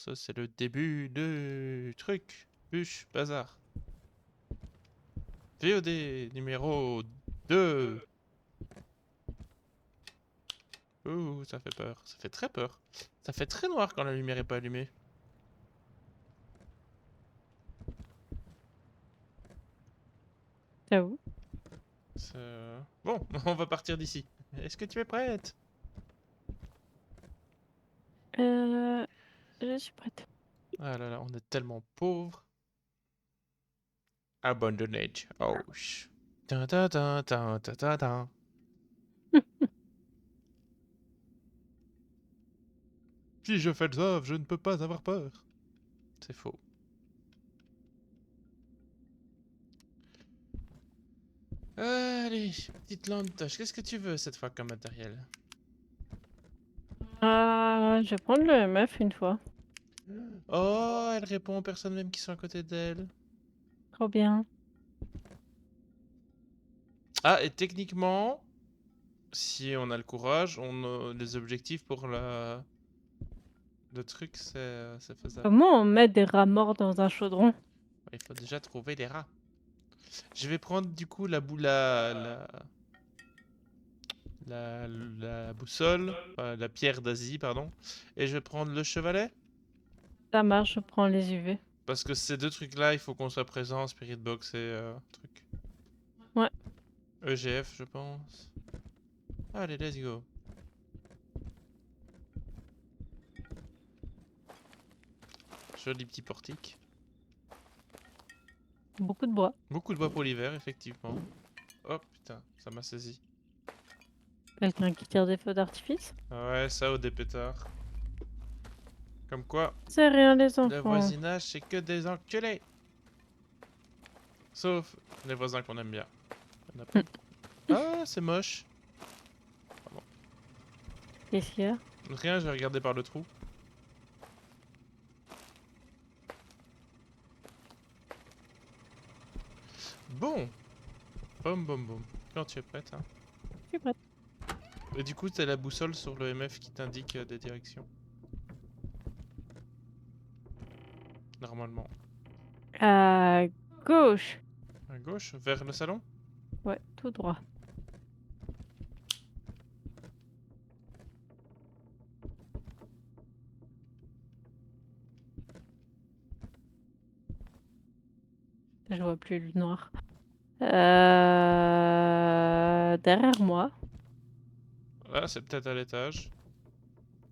Ça, c'est le début du truc. Bûche, bazar. VOD numéro 2. Ouh, ça fait peur. Ça fait très peur. Ça fait très noir quand la lumière est pas allumée. J'avoue. Bon, on va partir d'ici. Est-ce que tu es prête? Euh, je suis prête. Ah là là, on est tellement pauvres. Abandoned. Oh, Dun, dun, dun, dun, dun, dun, dun. Si je fais ça, je ne peux pas avoir peur. C'est faux. Allez, petite lampe torche. Qu'est-ce que tu veux cette fois comme matériel? Je vais prendre le meuf une fois. Oh, elle répond aux personnes même qui sont à côté d'elle. Trop bien. Ah, et techniquement, si on a le courage, on a les objectifs pour le truc, c'est faisable. Comment on met des rats morts dans un chaudron? Il faut déjà trouver les rats. Je vais prendre du coup la boussole, enfin, la pierre d'Asie, pardon. Et je vais prendre le chevalet. Ça marche, je prends les UV. Parce que ces deux trucs-là, il faut qu'on soit présent, Spirit Box et truc. Ouais. EGF, je pense. Allez, let's go. Joli petit portique. Beaucoup de bois. Beaucoup de bois pour l'hiver, effectivement. Oh putain, ça m'a saisi. Quelqu'un qui tire des feux d'artifice? Ouais, ça ou des pétards. Comme quoi, C'est rien, les le enfants. voisinage, c'est que des enculés. Sauf les voisins qu'on aime bien. Il y en a pas Hum, beaucoup. Ah, c'est moche. Pardon. Qu'est-ce qu'il y a? Rien, j'ai regardé par le trou. Bon. Boum, boum, boum. Quand tu es prête, hein. Je suis prête. Et du coup, t'as la boussole sur le MF qui t'indique des directions. Normalement. À gauche. À gauche, vers le salon? Ouais, tout droit. Je vois plus le noir. Derrière moi. Là, c'est peut-être à l'étage.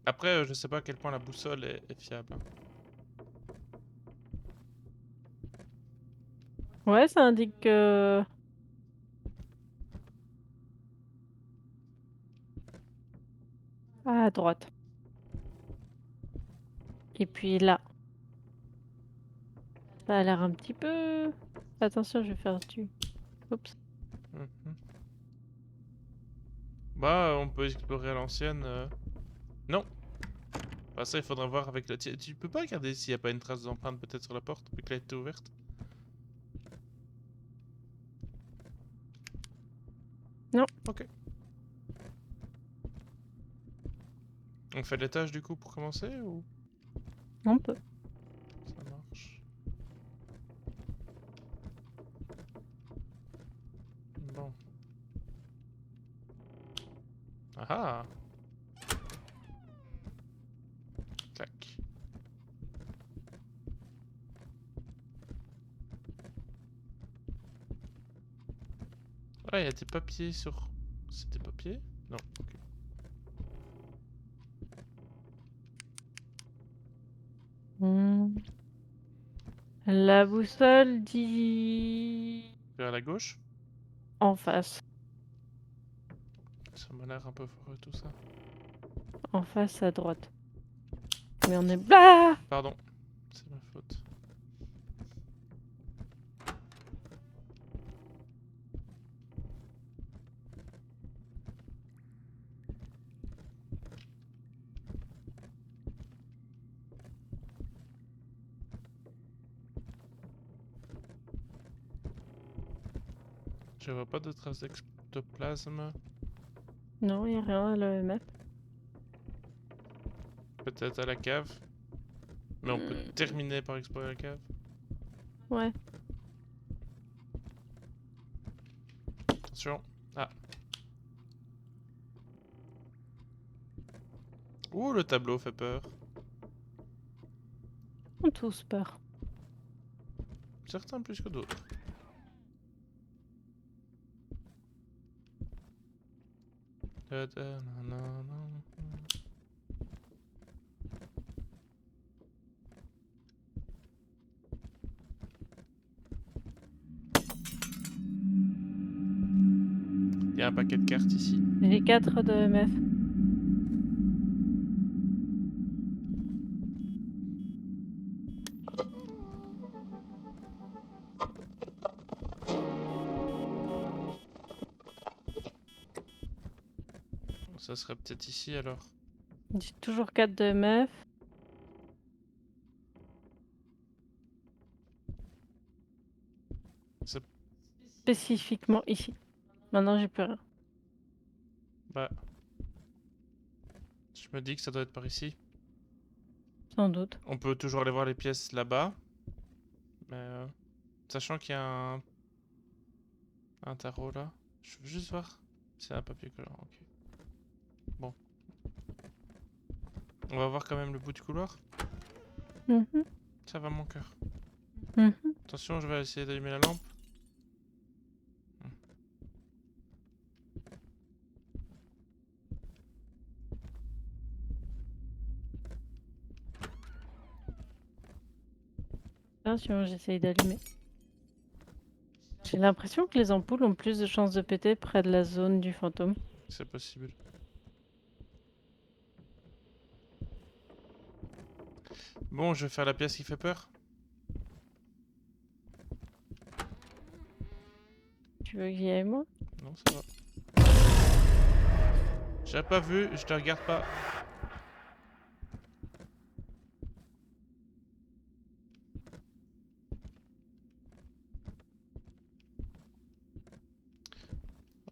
Après, je sais pas à quel point la boussole est fiable, hein. Ouais, ça indique à droite. Et puis là. Ça a l'air un petit peu... Attention, je vais faire du... Oups. Mhm. Bah, on peut explorer à l'ancienne. Non. Bah, ça, il faudra voir avec la... Tu peux pas regarder s'il y a pas une trace d'empreinte peut-être sur la porte, vu qu'elle a été ouverte? Non, Ok. On fait l'étage du coup pour commencer ou on peut. ça marche? Bon. Ah ah. Tac. Ah, il y a des papiers sur... C'est des papiers? Non, ok. Hmm. La boussole dit... Vers la gauche? En face. Ça m'a l'air un peu foireux tout ça. En face à droite. Mais on est... Bah! Pardon, c'est ma faute. Je vois pas de traces d'ectoplasme. Non, il n'y a rien à l'EMF. Peut-être à la cave. Mais on peut terminer par explorer la cave. Ouais. Attention. Ah. Ouh, le tableau fait peur. On a tous peur. Certains plus que d'autres. Il y a un paquet de cartes ici. J'ai 4 de meuf. Ça serait peut-être ici alors. J'ai toujours 4 de meuf. C'est- Spécifiquement ici. Maintenant, j'ai plus rien. Bah. Je me dis que ça doit être par ici. Sans doute. On peut toujours aller voir les pièces là-bas. Mais sachant qu'il y a un tarot là. Je veux juste voir. C'est un papier collant, ok. Bon. On va voir quand même le bout du couloir. Mhm. Ça va mon cœur. Mhm. Attention, je vais essayer d'allumer la lampe. Attention, j'essaye d'allumer. J'ai l'impression que les ampoules ont plus de chances de péter près de la zone du fantôme. C'est possible. Bon, je vais faire la pièce qui fait peur. Tu veux que j'y aille moi? Non, ça va. J'ai pas vu, je te regarde pas.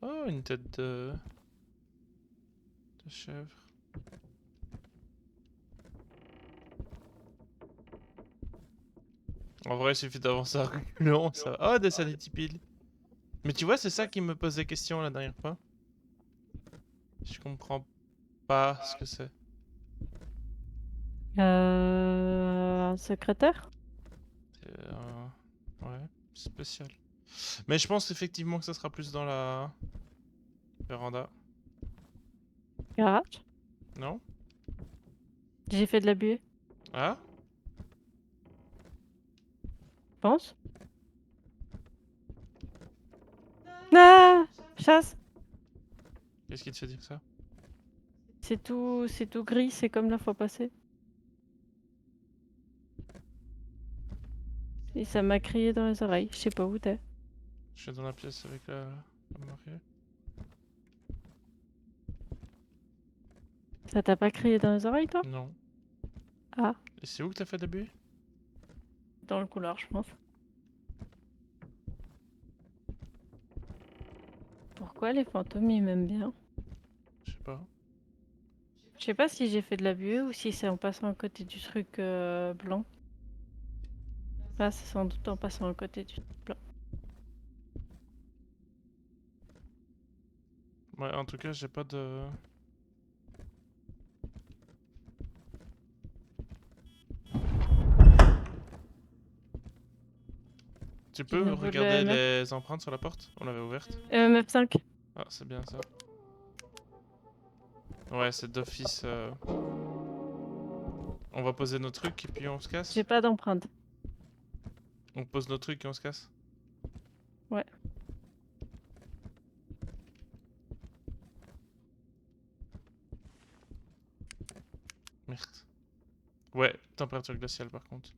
Oh, une tête de chèvre. En vrai, il suffit d'avancer à reculons, ça va. Oh, des sanity pills. Mais tu vois, c'est ça qui me posait question la dernière fois. Je comprends pas ce que c'est. Un secrétaire? C'est, ouais, spécial. Mais je pense effectivement que ça sera plus dans la véranda. Garage? Non? J'ai fait de la buée, Ah? je pense. Ah! Chasse! Qu'est-ce qui te fait dire ça? C'est tout gris, c'est comme la fois passée. Et ça m'a crié dans les oreilles. Je sais pas où t'es. Je suis dans la pièce avec la mariée. Ça t'a pas crié dans les oreilles, toi? Non. Ah, Et c'est où que t'as fait début? dans le couloir, je pense. Pourquoi les fantômes, ils m'aiment bien? Je sais pas. Je sais pas si j'ai fait de la buée ou si c'est en passant à côté du truc blanc. Là, c'est sans doute en passant à côté du truc blanc. Ouais, en tout cas, j'ai pas de... Tu Du peux nouveau le regarder MF. les empreintes sur la porte? On l'avait ouverte. MF5. Ah, c'est bien ça. Ouais, c'est d'office. On va poser nos trucs et puis on se casse. J'ai pas d'empreinte. On pose nos trucs et on se casse. Ouais. Merde. Ouais, température glaciale par contre.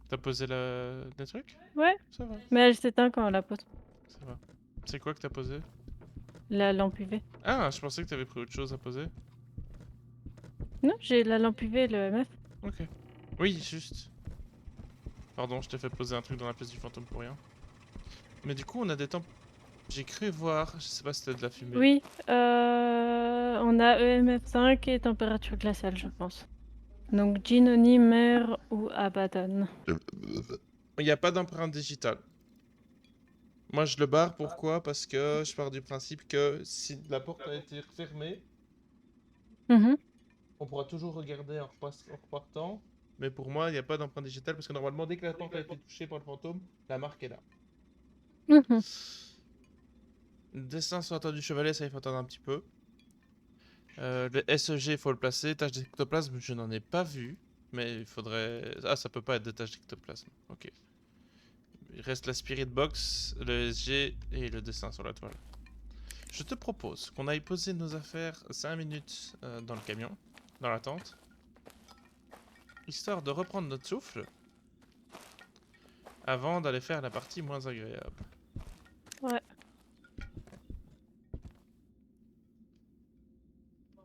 T'as posé des trucs? Ouais, Ça va, mais elle s'éteint quand on la pose. ça va. C'est quoi que t'as posé? La lampe UV. Ah, je pensais que t'avais pris autre chose à poser. Non, j'ai la lampe UV et le MF. Ok. Oui, juste. Pardon, je t'ai fait poser un truc dans la pièce du fantôme pour rien. Mais du coup, on a des temps. J'ai cru voir, je sais pas si c'était de la fumée. Oui, On a EMF5 et température glaciale, je pense. Donc Ginoni, mer ou Abaddon. Il n'y a pas d'empreinte digitale. Moi, je le barre, pourquoi? Parce que je pars du principe que si la porte a été refermée, Mhm. on pourra toujours regarder en repartant. Mais pour moi, il n'y a pas d'empreinte digitale parce que normalement, dès que la porte a été touchée par le fantôme, la marque est là. Mhm. Destin sur la toile du chevalet, ça il faut attendre un petit peu. Le SEG, il faut le placer. Tâche d'ectoplasme, je n'en ai pas vu. Mais il faudrait. Ah, ça peut pas être de tâche d'ectoplasme. Ok. Il reste la Spirit Box, le SG et le dessin sur la toile. Je te propose qu'on aille poser nos affaires 5 minutes dans le camion, dans la tente, histoire de reprendre notre souffle avant d'aller faire la partie moins agréable. Ouais.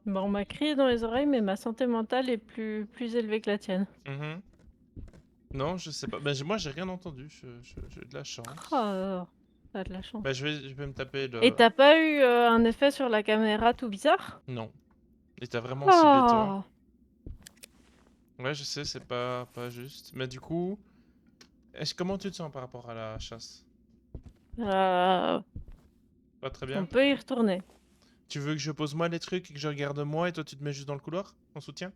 Bon, on m'a crié dans les oreilles, mais ma santé mentale est plus élevée que la tienne. Mhm. Non, je sais pas. Ben, moi, j'ai rien entendu. J'ai de la chance. Oh, t'as de la chance. Ben, je vais me taper Et le. t'as pas eu un effet sur la caméra tout bizarre? Non. Et t'as vraiment ciblé toi. Oh. Ouais, je sais, c'est pas juste. Mais du coup, comment tu te sens par rapport à la chasse? Euh, Pas très on bien? peut y retourner. Tu veux que je pose moi les trucs et que je regarde moi et toi tu te mets juste dans le couloir? En soutien?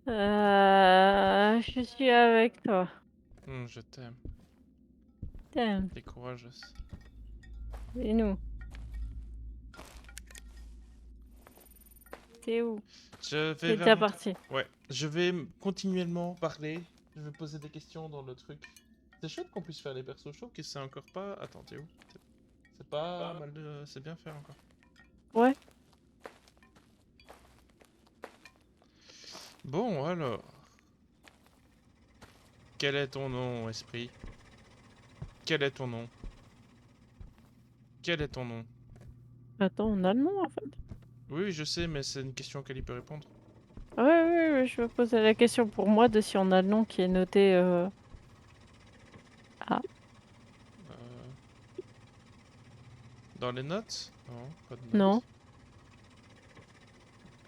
Je suis avec toi. Je t'aime. Tiens, T'es courageuse. et nous? T'es où? Je vais T'es déjà vers. parti. Ouais. Je vais continuellement parler. Je vais poser des questions dans le truc. C'est chouette qu'on puisse faire les persos. Je trouve que c'est encore pas. Attends, t'es où? C'est pas mal de. C'est bien fait encore. Ouais. Bon, alors. Quel est ton nom, esprit? Quel est ton nom? Quel est ton nom? Attends, on a le nom en fait. Oui, je sais, mais c'est une question auquel il peut répondre. Ouais, ouais, ouais, je me posais la question pour moi de si on a le nom qui est noté. Ah, Euh, Dans les notes? Non, pas de non. notes.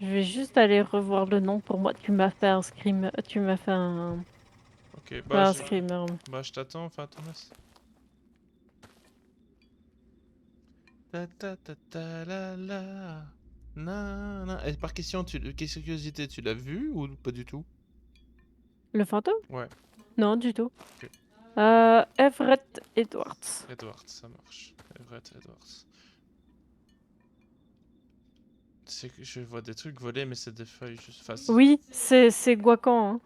Je vais juste aller revoir le nom pour moi. Tu m'as fait un scream. Tu m'as fait un. Ok, Pas un screamer. bah, je t'attends, enfin, Thomas. Ta ta ta ta la la. Na, na. Et par question, question curiosité, tu l'as vu ou pas du tout? Le fantôme? Ouais, Non, du tout. ok. Everett Edwards. Edwards, ça marche. Everett Edwards. C'est que je vois des trucs voler, mais c'est des feuilles juste face. Oui, c'est Guacan, hein.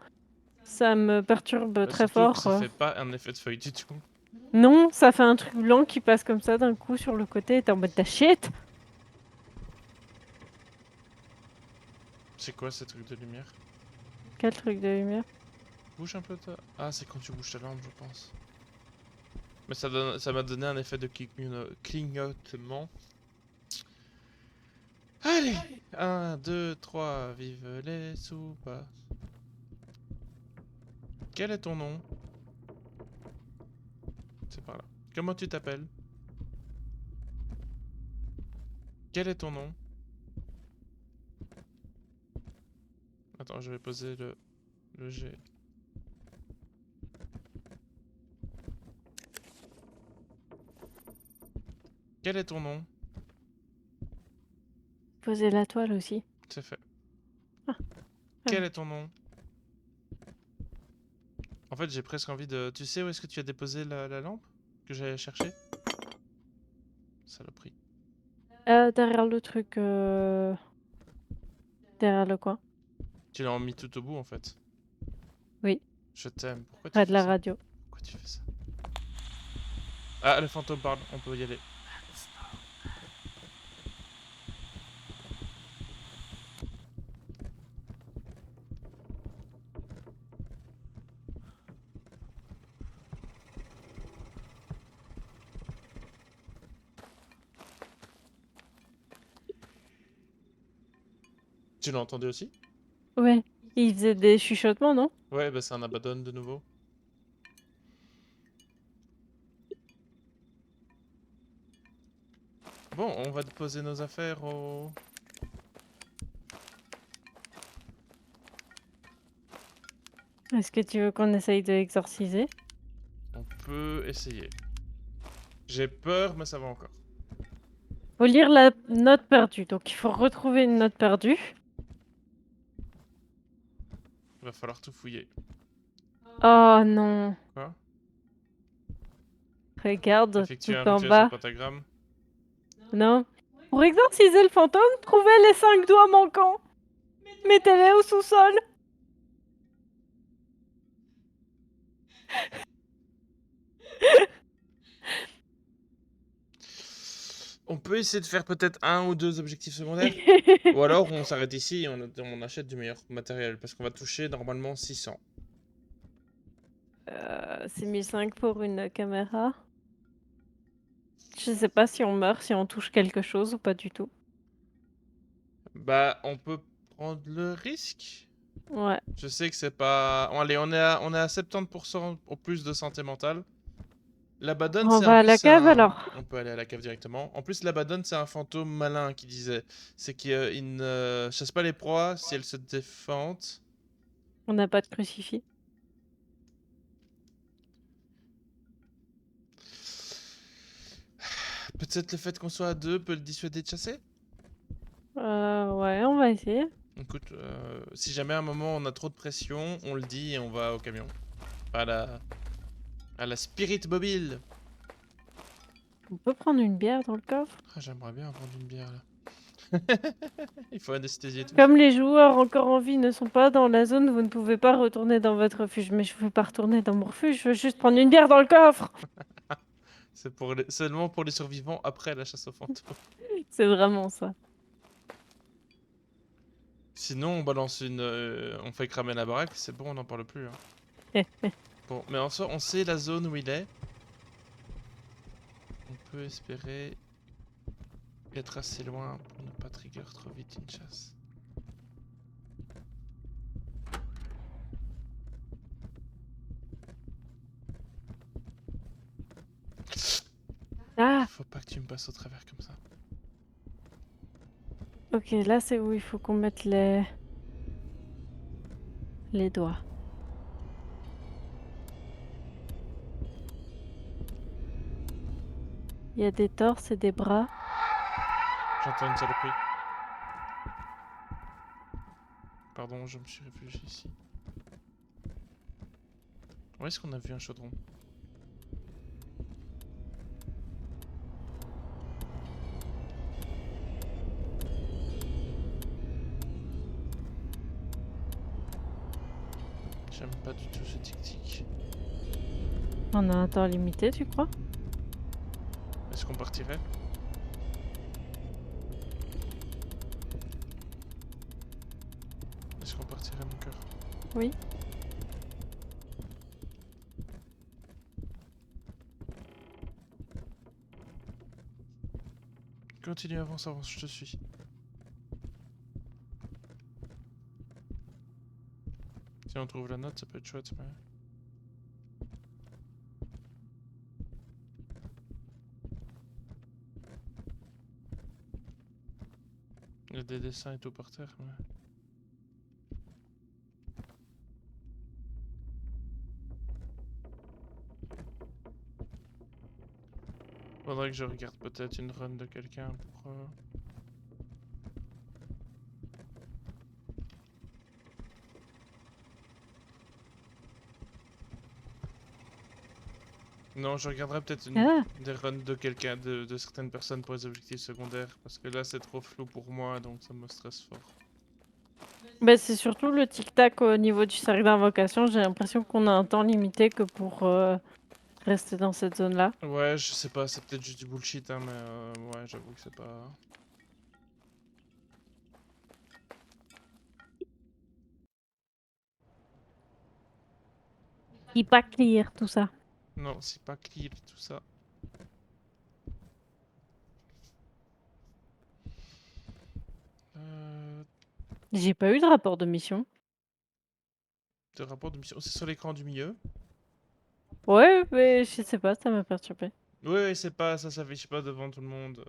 Ça me perturbe très Surtout que fort. ça fait pas un effet de feuille du tout. Non, ça fait un truc blanc qui passe comme ça d'un coup sur le côté et t'es en mode ta shit. C'est quoi ces trucs de lumière? Quel truc de lumière? Bouge un peu toi. Ah, c'est quand tu bouges ta lampe, je pense. Mais ça m'a donné un effet de clignotement. Allez! 1, 2, 3, vive les soupas. Quel est ton nom? C'est par là. Comment tu t'appelles? Quel est ton nom? Attends, je vais poser le G. Quel est ton nom? Poser la toile aussi. C'est fait. Ah, Quel ouais. est ton nom? En fait, j'ai presque envie de... Tu sais où est-ce que tu as déposé la lampe? Que j'allais chercher? Saloperie. Derrière le truc. Derrière le coin. Tu l'as mis tout au bout, en fait. Oui, Je t'aime. Pourquoi tu près de fais la ça? radio. Pourquoi tu fais ça? Ah, le fantôme parle. On peut y aller. Tu l'as entendu aussi? Ouais. Il faisait des chuchotements, non? Ouais, bah c'est un Abaddon de nouveau. Bon, on va poser nos affaires au... Est-ce que tu veux qu'on essaye de l'exorciser? On peut essayer. J'ai peur, mais ça va encore. Faut lire la note perdue, donc il faut retrouver une note perdue. Il va falloir tout fouiller. Oh non, Quoi? regarde Effectuer un tout en rituel sur le bas. pentagramme. Non. Pour exorciser le fantôme, trouvez les 5 doigts manquants. Mettez-les au sous-sol. On peut essayer de faire peut-être 1 ou 2 objectifs secondaires. Ou alors on s'arrête ici et on achète du meilleur matériel. Parce qu'on va toucher normalement 600. C'est 1005 pour une caméra. Je sais pas si on meurt, si on touche quelque chose ou pas du tout. Bah, on peut prendre le risque. Ouais. Je sais que c'est pas... Allez, on est à 70% au plus de santé mentale. L'Abaddon, On c'est en va à plus la c'est cave un... alors. On peut aller à la cave directement. En plus, l'Abaddon, c'est un fantôme malin qui disait. C'est qu'il ne chasse pas les proies si elles se défendent. On n'a pas de crucifix. Peut-être le fait qu'on soit à 2 peut le dissuader de chasser. Ouais, on va essayer. Écoute, si jamais à un moment on a trop de pression, on le dit et on va au camion. À la Spirit Mobile. On peut prendre une bière dans le coffre. Ah, j'aimerais bien prendre une bière là. Il faut anesthésier tout. Comme les joueurs encore en vie ne sont pas dans la zone, vous ne pouvez pas retourner dans votre refuge. Mais je veux pas retourner dans mon refuge, je veux juste prendre une bière dans le coffre. C'est seulement pour les survivants après la chasse aux fantômes. C'est vraiment ça. Sinon, on balance on fait cramer la baraque, c'est bon, on n'en parle plus. Hein. Bon, mais en soi, on sait la zone où il est. On peut espérer être assez loin pour ne pas trigger trop vite une chasse. Ah, Faut pas que tu me passes au travers comme ça. ok, là c'est où il faut qu'on mette les doigts. Il y a des torses et des bras. J'entends une saloperie. Pardon, je me suis réfugié ici. Où est-ce qu'on a vu un chaudron? J'aime pas du tout ce tic-tic. On a un temps limité, tu crois? Est-ce qu'on partirait? Est-ce qu'on partirait, mon cœur? Oui. Continue, avance, avance, je te suis. Si on trouve la note, ça peut être chouette, mais... Il y a des dessins et tout par terre, mais... Faudrait que je regarde peut-être une run de quelqu'un pour... Non, je regarderai peut-être Ah, des runs de quelqu'un, de certaines personnes pour les objectifs secondaires, parce que là c'est trop flou pour moi, donc ça me stresse fort. bah c'est surtout le tic-tac au niveau du cercle d'invocation. J'ai l'impression qu'on a un temps limité que pour rester dans cette zone-là. Ouais, je sais pas, c'est peut-être juste du bullshit, hein, mais ouais, j'avoue que c'est pas... Il pas clear tout ça. Non, c'est pas clear tout ça. Euh... J'ai pas eu de rapport de mission. De rapport de mission, c'est sur l'écran du milieu. Ouais, mais je sais pas, ça m'a perturbé. Ouais, c'est pas, ça s'affiche pas devant tout le monde.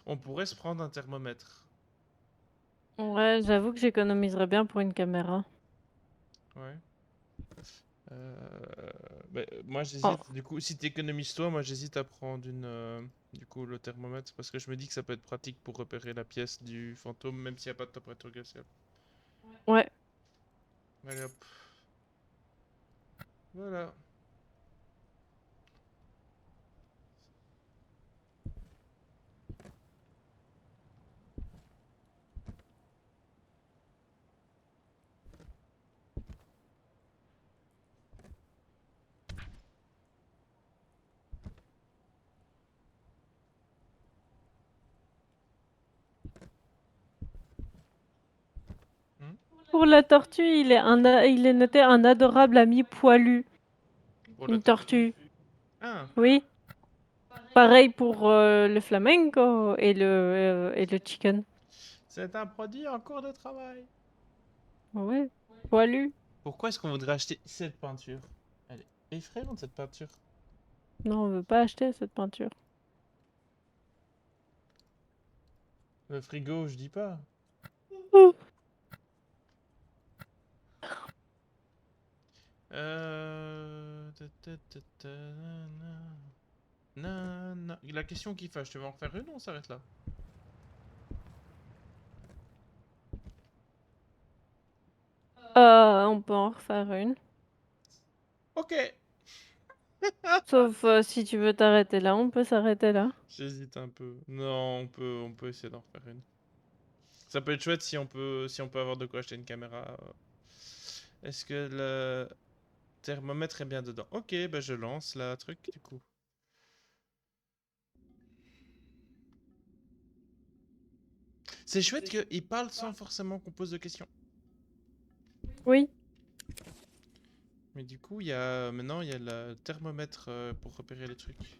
On pourrait se prendre un thermomètre. Ouais, j'avoue que j'économiserais bien pour une caméra. Ouais. Euh, moi Oh, j'hésite, du coup, si t'économises toi, moi j'hésite à prendre du coup, le thermomètre, parce que je me dis que ça peut être pratique pour repérer la pièce du fantôme, même s'il n'y a pas de température glaciale. ouais. Allez hop, voilà. Hmm. Pour la tortue, il est noté un adorable ami poilu. Pour la Une tortue. tortue. Ah, Oui. Pareil pour le flamenco et le chicken. c'est un produit en cours de travail. Ouais. Poilu. Pourquoi est-ce qu'on voudrait acheter cette peinture? Elle est effrayante cette peinture. Non, on veut pas acheter cette peinture. Le frigo, je dis pas. Oh. La question qui fâche, tu veux en refaire une ou on s'arrête là? On peut en refaire une. Ok. Sauf si tu veux t'arrêter là, on peut s'arrêter là. J'hésite un peu. Non, on peut essayer d'en refaire une. Ça peut être chouette si on peut avoir de quoi acheter une caméra. Est-ce que le thermomètre est bien dedans? Ok, bah je lance la truc du coup. C'est chouette qu'il parle sans forcément qu'on pose de questions. Oui. Mais du coup, maintenant il y a le thermomètre pour repérer les trucs.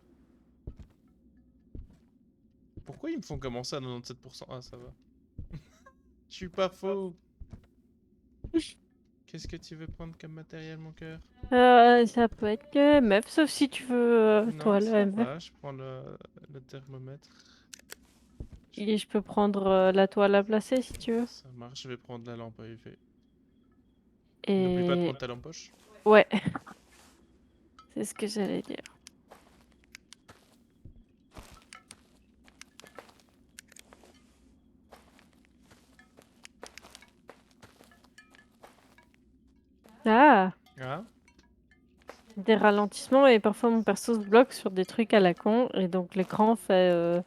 Pourquoi ils me font commencer à 97%? Ah, ça va. Je suis pas faux. Qu'est-ce que tu veux prendre comme matériel, mon cœur? Ça peut être que meuf, sauf si tu veux Non, toi le ça MF. va, je prends le thermomètre. Et je peux prendre la toile à placer si tu veux. Ça marche, je vais prendre la lampe à UV. N'oublie pas de Et prendre ta lampe poche. ouais, c'est ce que j'allais dire. Ah, Ah, des ralentissements et parfois mon perso se bloque sur des trucs à la con et donc l'écran fait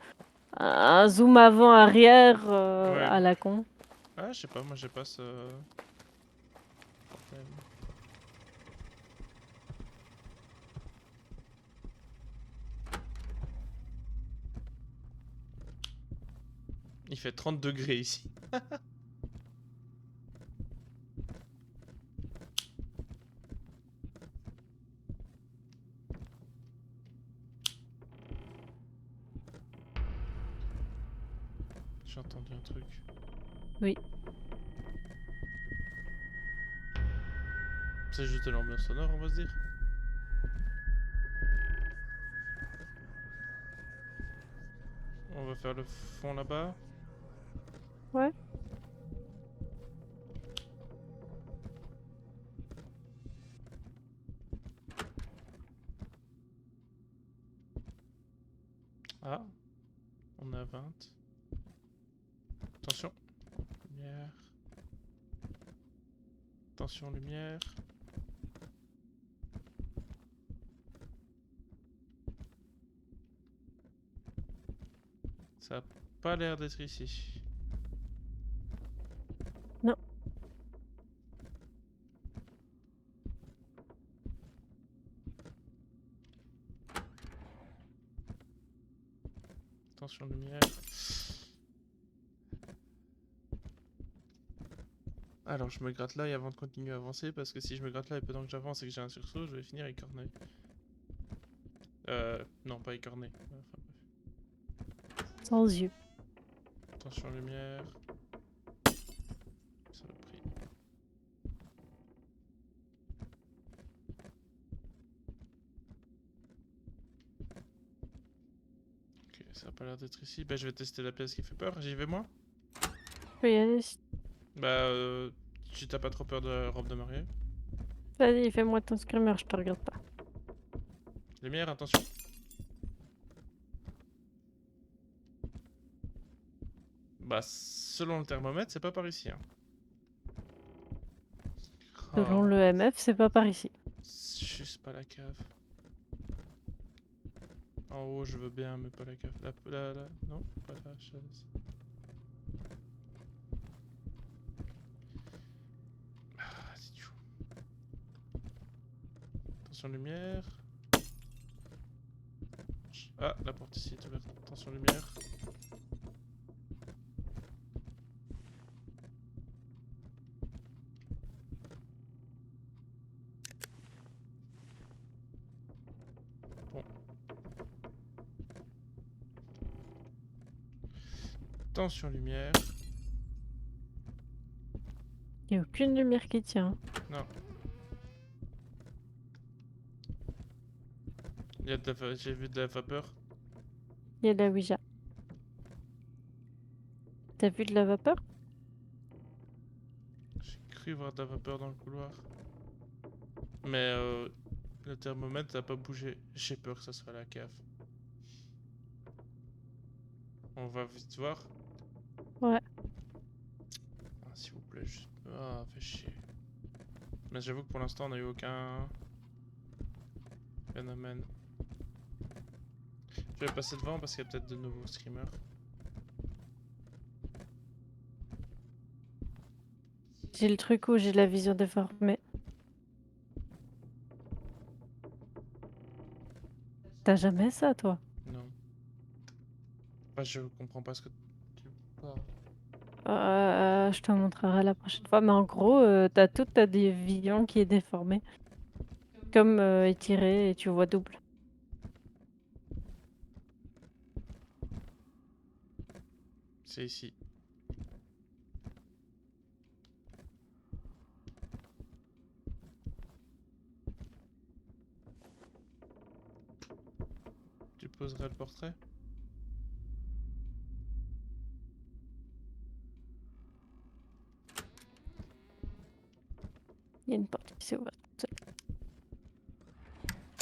un zoom avant-arrière ouais. à la con. Ah, je sais pas, moi j'ai pas ce problème. Il fait 30 degrés ici. J'ai entendu un truc. Oui. C'est juste de l'ambiance sonore, on va se dire. On va faire le fond là-bas. Ouais. Ah, on a 20. Attention. Lumière. Attention, lumière. Ça a pas l'air d'être ici. Non. Attention, lumière. Alors, je me gratte l'œil avant de continuer à avancer, parce que si je me gratte l'œil pendant que j'avance et que j'ai un sursaut, je vais finir écorné. Non, pas écorné. Enfin, Sans yeux. attention, lumière. Saloperie. Ok, ça pas l'air d'être ici. Bah, je vais tester la pièce qui fait peur. J'y vais, moi? Je peux y aller. Bah, tu t'as pas trop peur de la robe de mariée? Vas-y, fais-moi ton screamer, je te regarde pas. Lumière, attention. Bah, selon le thermomètre, c'est pas par ici, hein. Selon Oh, le MF, c'est pas par ici. c'est juste pas la cave. En haut, je veux bien, mais pas la cave. Non, pas la chaise. Ah, c'est du fou. Attention lumière. Ah, la porte ici est ouverte. Attention lumière. Bon. Attention lumière. Il n'y a aucune lumière qui tient. Non. J'ai vu de la vapeur. Il y a de la Ouija. T'as vu de la vapeur? J'ai cru voir de la vapeur dans le couloir. Mais le thermomètre n'a pas bougé. J'ai peur que ça soit la cave. On va vite voir. Ouais. Ah, s'il vous plaît, juste. Ah, fait chier. Mais j'avoue que pour l'instant, on n'a eu aucun phénomène. Je vais passer devant parce qu'il y a peut-être de nouveaux screamers. J'ai le truc où j'ai la vision déformée. T'as jamais ça, toi? Non. Bah, je comprends pas ce que tu parles. Je te montrerai la prochaine fois. Mais en gros, t'as toute ta vision qui est déformée. Comme étirée et tu vois double. C'est ici. Tu poserais le portrait? Il y a une porte qui s'est ouverte.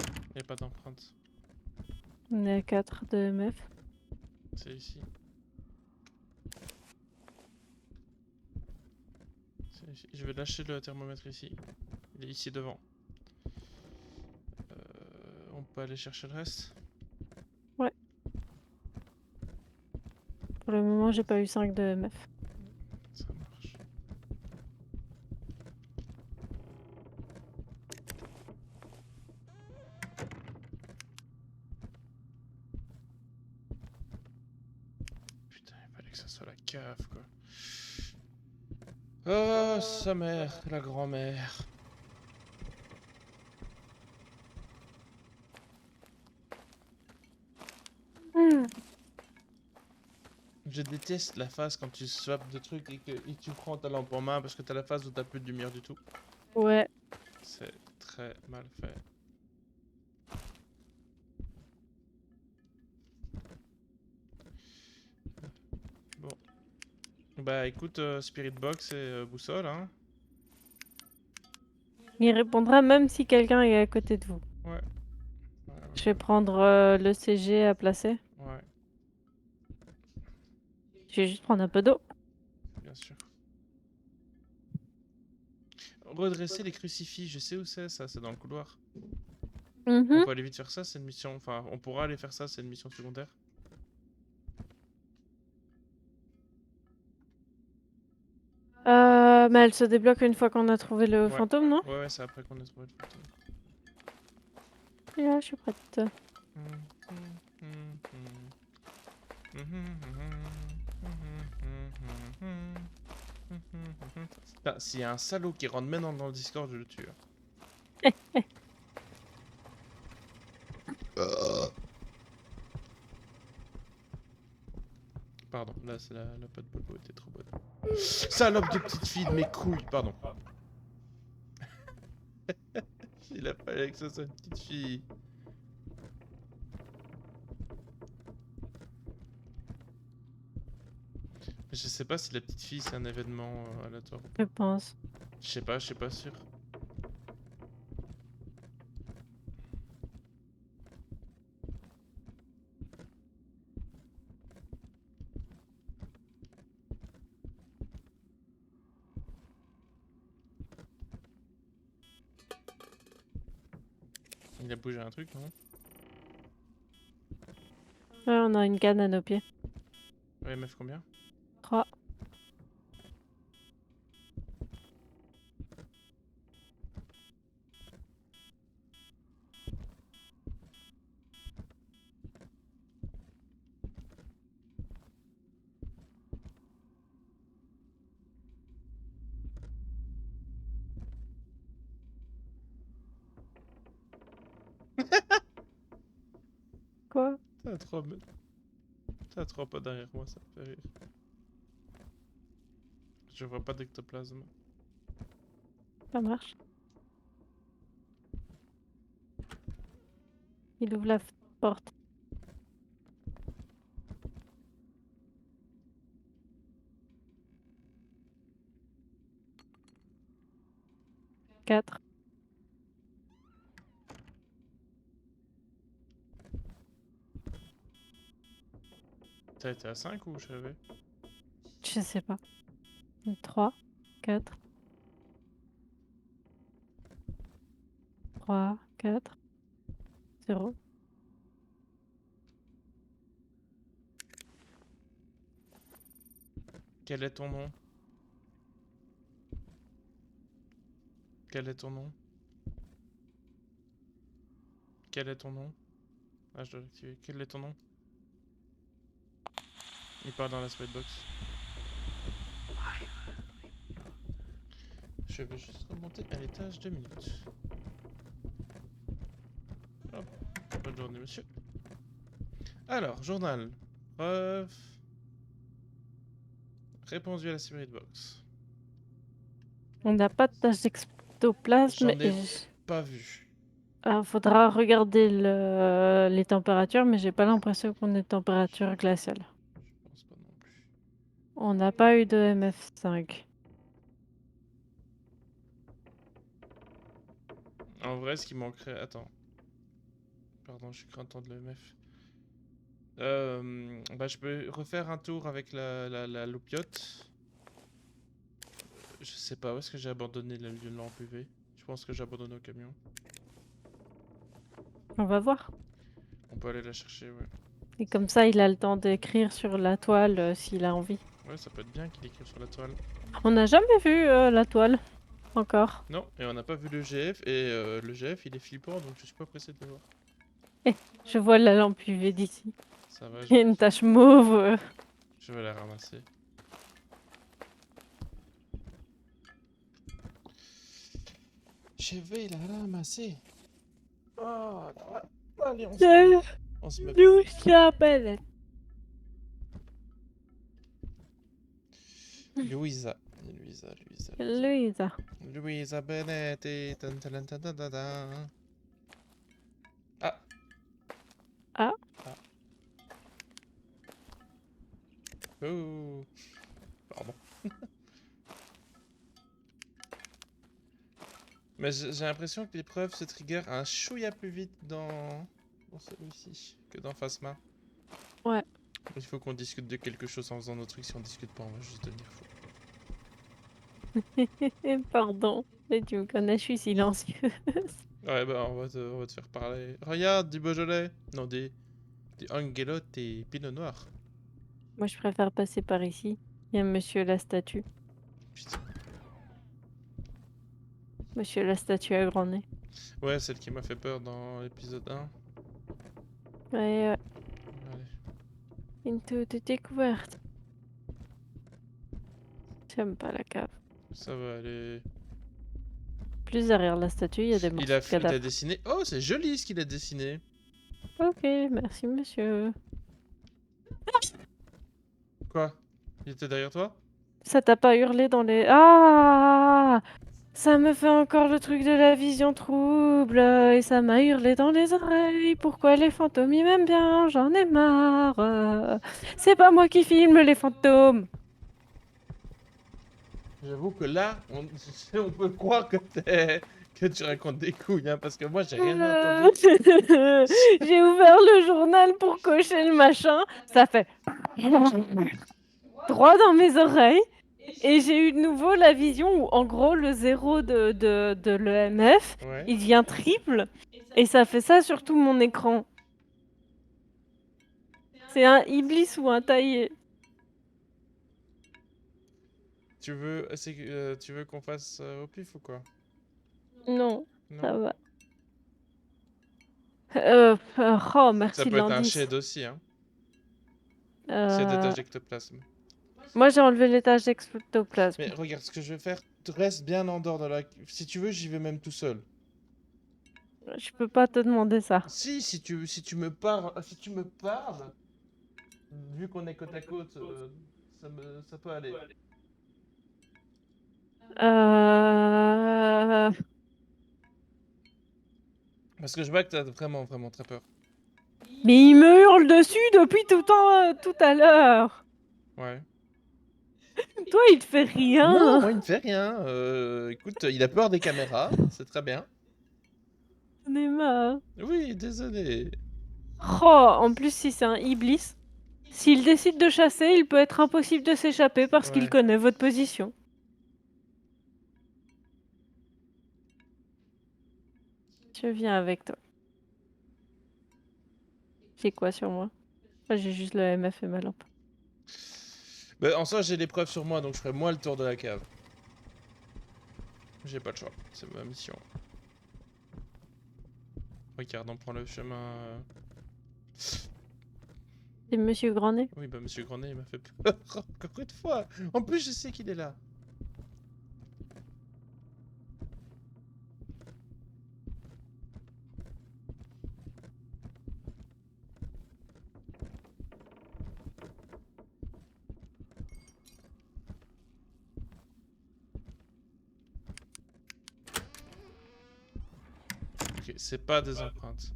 Il n'y a pas d'empreinte. On est à 4 de MF. C'est ici. C'est ici. Je vais lâcher le thermomètre ici. Il est ici devant. On peut aller chercher le reste? Ouais. Pour le moment, j'ai pas eu 5 de MF. Ça marche. Putain, il fallait que ça soit la cave, quoi. Oh, sa mère, la grand-mère. Je déteste la phase quand tu swaps de trucs et tu prends ta lampe en main parce que t'as la phase où t'as plus de lumière du tout. Ouais. C'est très mal fait. Bon. Bah écoute, Spirit Box et Boussole, hein. Il répondra même si quelqu'un est à côté de vous. Ouais. Je vais prendre le CG à placer. Ouais, Je vais juste prendre un peu d'eau. bien sûr. Redresser les crucifix, je sais où c'est ça, c'est dans le couloir. On peut aller vite faire ça, c'est une mission. Enfin, on pourra aller faire ça, c'est une mission secondaire. Mais elle se débloque une fois qu'on a trouvé le Ouais. fantôme, non? Ouais, c'est après qu'on ait trouvé le fantôme. Et là, je suis prête. Putain, s'il y a un salaud qui rentre maintenant dans le Discord, je le tue. Pardon, là c'est la pote Bobo était trop bonne. Salope de petite fille de mes couilles, pardon. Il a fallu que ça soit une petite fille. Je sais pas si la petite fille c'est un événement aléatoire ou Je pas. pense. Je suis pas sûr. Il a bougé un truc, non? Ouais, on a une canne à nos pieds. Ouais, meuf, combien? 3. Quoi? T'as trop... T'as trop pas derrière moi, ça me fait rire. Je vois pas d'ectoplasme. Ça marche. Il ouvre la porte. 4. T'as été à 5 ou je savais? Je sais pas. 3. 4. 3. 4. 0. Quel est ton nom? Quel est ton nom? Quel est ton nom? Ah, je dois l'activer. Quel est ton nom? Il part dans la box. Je vais juste remonter à l'étage 2 minutes. Hop. Bonne journée, monsieur. Alors, journal. Preuve. Répondu à la spirit box. On n'a pas de tache d'ectoplasme J'en ai et pas vu. faudra regarder les températures, mais j'ai pas l'impression qu'on ait de température glaciale. Je pense pas non plus. On n'a pas eu de MF5. En vrai, ce qui manquerait... Attends. Pardon, je suis craintant de l'EMF. Bah, je peux refaire un tour avec la loupiote. Je sais pas où est-ce que j'ai abandonné la lampe UV. Je pense que j'ai abandonné au camion. On va voir. On peut aller la chercher, ouais. Et comme ça, il a le temps d'écrire sur la toile s'il a envie. Ouais, ça peut être bien qu'il écrive sur la toile. On n'a jamais vu la toile. Encore. Non, et on n'a pas vu le GF, et le GF il est flippant, donc je suis pas pressé de le voir. Je vois la lampe UV d'ici. Ça va, Il y a une tache mauve. je vais la ramasser. Je vais la ramasser. Oh, allez, on se met... Nous s'appelle. Louisa. Louisa. Louisa Benetti. Tan, tan, tan, tan, tan, tan. Ah. Ah. Ah. Oh. Pardon. Mais j'ai l'impression que l'épreuve se trigger un chouïa plus vite dans celui-ci que dans Phasma. Ouais. Il faut qu'on discute de quelque chose en faisant nos trucs. Si on discute pas, on va juste devenir fou. Pardon. Mais tu me connais, je suis silencieuse. Ouais, bah on va te faire parler. Regarde, du Beaujolais. Non, des Anguelotte et Pinot Noir. Moi, je préfère passer par ici. Il y a Monsieur la statue. Putain. Monsieur la statue à grand nez. Ouais, celle qui m'a fait peur dans l'épisode 1. Ouais, Allez. une toute découverte. J'aime pas la cave. Ça va aller. Plus derrière la statue, il y a des morceaux de Il a cadavres. dessiné. Oh, c'est joli ce qu'il a dessiné. Ok, merci monsieur. Quoi? Il était derrière toi? Ça t'a pas hurlé dans les... Ah! Ça me fait encore le truc de la vision trouble et ça m'a hurlé dans les oreilles. Pourquoi les fantômes ils m'aiment bien? J'en ai marre. C'est pas moi qui filme les fantômes. J'avoue que là, on peut croire que que tu racontes des couilles, hein, parce que moi j'ai rien Euh, entendu. J'ai ouvert le journal pour cocher le machin. Ça fait droit dans mes oreilles. Et j'ai eu de nouveau la vision où, en gros, le zéro de l'EMF, Ouais. il devient triple. Et ça fait ça sur tout mon écran. C'est un Iblis ou un taillé. Tu veux qu'on fasse au pif ou quoi? Non, ça Non? va. Oh, Ça merci de peut être un l'indice. shed aussi, hein. Shed Euh, d'étage d'ectoplasme. Moi, j'ai enlevé l'étage d'ectoplasme. Mais regarde, ce que je vais faire, reste bien en dehors de la... Si tu veux, j'y vais même tout seul. Je peux pas te demander ça. Si tu me parles, si tu me parles, vu qu'on est côte à côte, ça peut aller. Euh... Parce que je vois que t'as vraiment très peur. Mais il me hurle dessus depuis tout à l'heure. Ouais. Toi, il te fait Non, rien. moi il ne fait rien. Écoute, il a peur des caméras, c'est très bien. J'en ai marre. Oui, désolé. Oh, en plus, si c'est un Iblis, s'il décide de chasser, il peut être impossible de s'échapper parce qu'il Ouais. connaît votre position. Je viens avec toi. J'ai quoi sur moi? Ah, j'ai juste le MF et ma lampe. Bah, en soi, j'ai les preuves sur moi, donc je ferai moi le tour de la cave. J'ai pas le choix, c'est ma mission. Regarde, on prend le chemin. C'est Monsieur Grandet? Oui, bah, Monsieur Grandet, il m'a fait peur encore une fois. En plus, je sais qu'il est là. Ok, c'est pas des empreintes.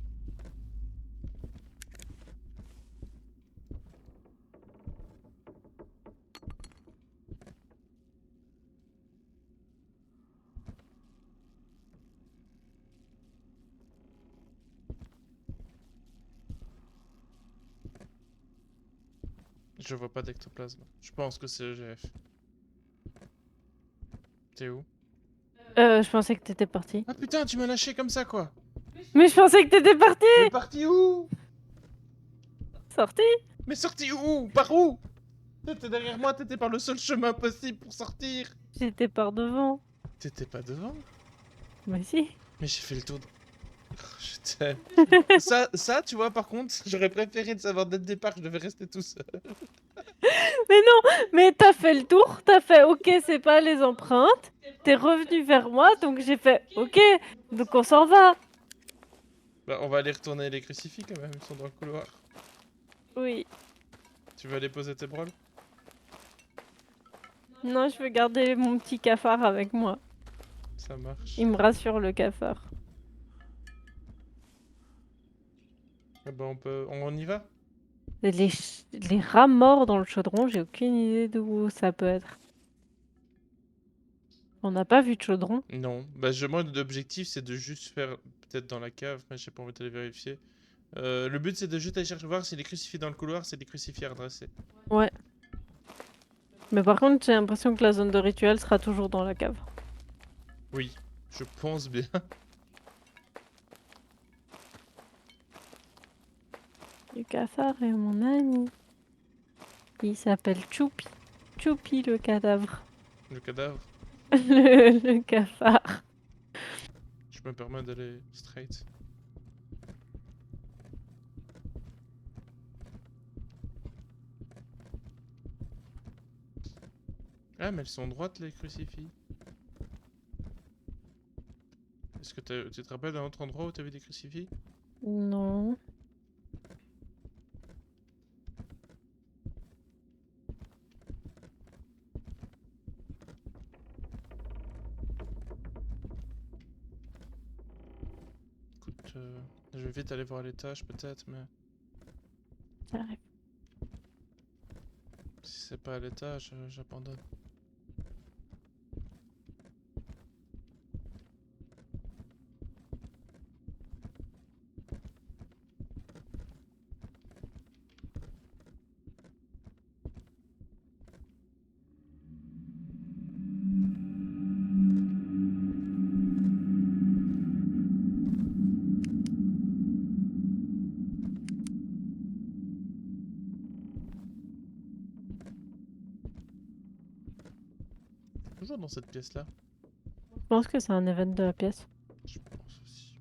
Je vois pas d'ectoplasme. Je pense que c'est EGF. T'es où? Je pensais que t'étais parti. Ah putain, tu m'as lâché comme ça, quoi. Mais je pensais que t'étais parti! Mais parti où? Sorti! Mais sorti où? Par où? T'étais derrière moi, t'étais par le seul chemin possible pour sortir. J'étais par devant. T'étais pas devant? Bah si. Mais j'ai fait le tour de... Je t'aime. Tu vois, par contre, j'aurais préféré de savoir dès le départ que je devais rester tout seul. Mais non! Mais t'as fait le tour, t'as fait OK, c'est pas les empreintes. T'es revenu vers moi, donc j'ai fait OK, donc on s'en va. Bah, on va aller retourner les crucifix quand même, ils sont dans le couloir. Oui. Tu veux aller poser tes broles? Non, je veux garder mon petit cafard avec moi. Ça marche. Il me rassure le cafard. Ah bah on y va? Les rats morts dans le chaudron, j'ai aucune idée d'où ça peut être. On n'a pas vu de chaudron. Non. Bah moi l'objectif c'est de juste faire peut-être dans la cave, mais j'ai pas envie d'aller vérifier. Le but c'est de juste aller chercher voir si les crucifix dans le couloir c'est des crucifix à redresser. Ouais. Mais par contre, j'ai l'impression que la zone de rituel sera toujours dans la cave. Oui, je pense bien. Le cafard est mon ami. Il s'appelle Choupi. Choupi le cadavre. Le cadavre. Le cafard. Je me permets d'aller straight. Ah mais elles sont droites les crucifix. Est-ce que tu te rappelles d'un autre endroit où t'avais des crucifix? Non. Écoute, je vais vite aller voir l'étage peut-être, mais J'arrive. si c'est pas à l'étage, j'abandonne. Toujours dans cette pièce-là. Je pense que c'est un event de la pièce. Je pense aussi.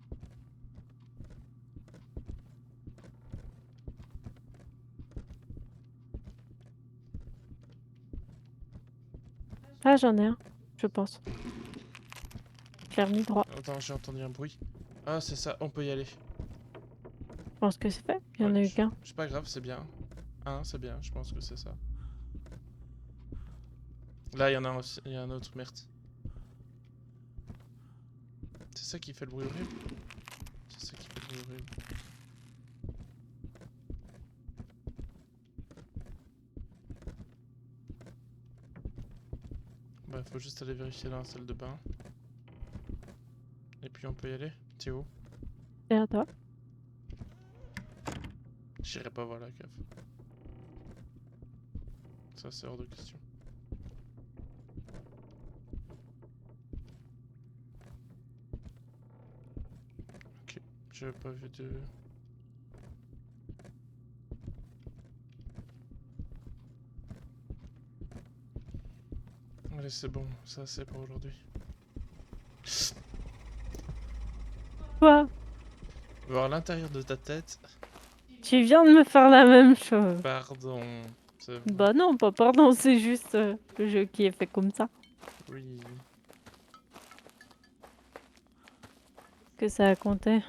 Ah, j'en ai un, je pense. Je l'ai remis droit. Attends, j'ai entendu un bruit. Ah, c'est ça, on peut y aller. Je pense que c'est fait. Il y en Ouais, a eu qu'un. c'est pas grave, c'est bien. C'est bien, je pense que c'est ça. Là, il y en a un, il y a un autre, merde. C'est ça qui fait le bruit horrible. C'est ça qui fait le bruit horrible. Bah, faut juste aller vérifier dans la salle de bain. Et puis on peut y aller. T'es où? Et à toi. J'irai pas voir la cave. Ça, c'est hors de question. Ok, j'avais pas vu de... Allez, c'est bon, ça c'est pour aujourd'hui. Quoi? Voir l'intérieur de ta tête. Tu viens de me faire la même chose. Pardon. C'est vrai. Bah non, pas pardon, c'est juste le jeu qui est fait comme ça. Oui. Que ça a compté.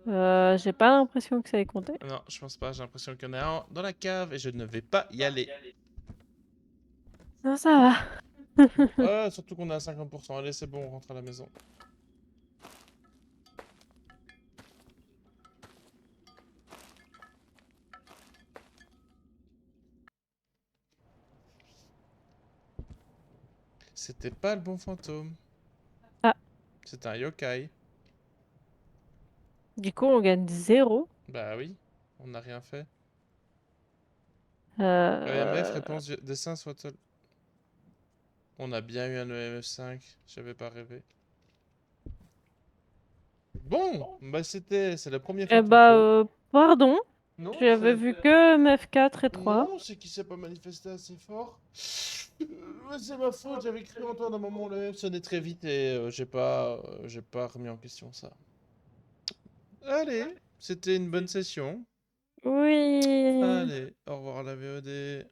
J'ai pas l'impression que ça ait compté. Non, je pense pas. J'ai l'impression qu'il y en a un dans la cave et je ne vais pas y aller. Non, ça va. Ah, surtout qu'on est à 50%. Allez, c'est bon, on rentre à la maison. C'était pas le bon fantôme. Ah, C'était un yokai. du coup, on gagne 0. Bah oui, on n'a rien fait. EMF, Euh... réponse dessin soit... On a bien eu un EMF 5. J'avais pas rêvé. Bon, bah c'est le premier Eh fantôme bah, faux. pardon. Non, J'avais vu que MF4 et 3. non, c'est qu'il s'est pas manifesté assez fort. C'est ma faute, j'avais cru entendre un moment le EMF sonner très vite et j'ai pas remis en question ça. Allez, c'était une bonne session. Oui. Allez, au revoir la VOD.